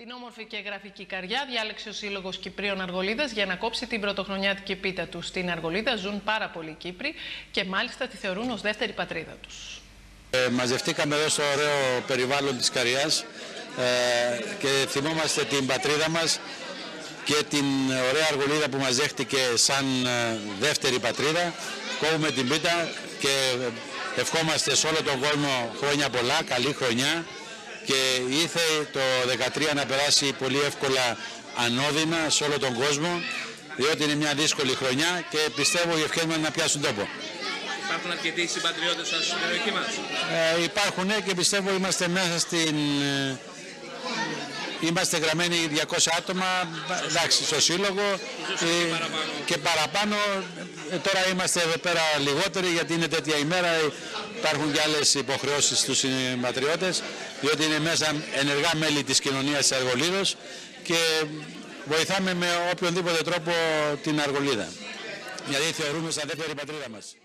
Την όμορφη και γραφική Καριά διάλεξε ο Σύλλογος Κυπρίων Αργολίδας για να κόψει την πρωτοχρονιάτικη πίτα του. Στην Αργολίδα ζουν πάρα πολλοί Κύπροι και μάλιστα τη θεωρούν ως δεύτερη πατρίδα τους. Μαζευτήκαμε εδώ στο ωραίο περιβάλλον της Καριάς και θυμόμαστε την πατρίδα μας και την ωραία Αργολίδα που μας δέχτηκε σαν δεύτερη πατρίδα. Κόβουμε την πίτα και ευχόμαστε σε όλο τον κόσμο χρόνια πολλά, καλή χρονιά. Και ήρθε το 2013 να περάσει πολύ εύκολα ανώδυνα σε όλο τον κόσμο, διότι είναι μια δύσκολη χρονιά και πιστεύω οι ευχές μας να πιάσουν τόπο. Υπάρχουν αρκετοί συμπατριώτες σας στην περιοχή μας? Υπάρχουν και πιστεύω είμαστε μέσα στην... Είμαστε γραμμένοι 200 άτομα, εντάξει, στο σύλλογο και παραπάνω. Τώρα είμαστε εδώ πέρα λιγότεροι γιατί είναι τέτοια ημέρα, υπάρχουν και άλλες υποχρεώσεις στους συμπατριώτες, διότι είναι μέσα ενεργά μέλη της κοινωνίας της Αργολίδος και βοηθάμε με οποιονδήποτε τρόπο την Αργολίδα. Γιατί θεωρούμε σαν δεύτερη πατρίδα μας.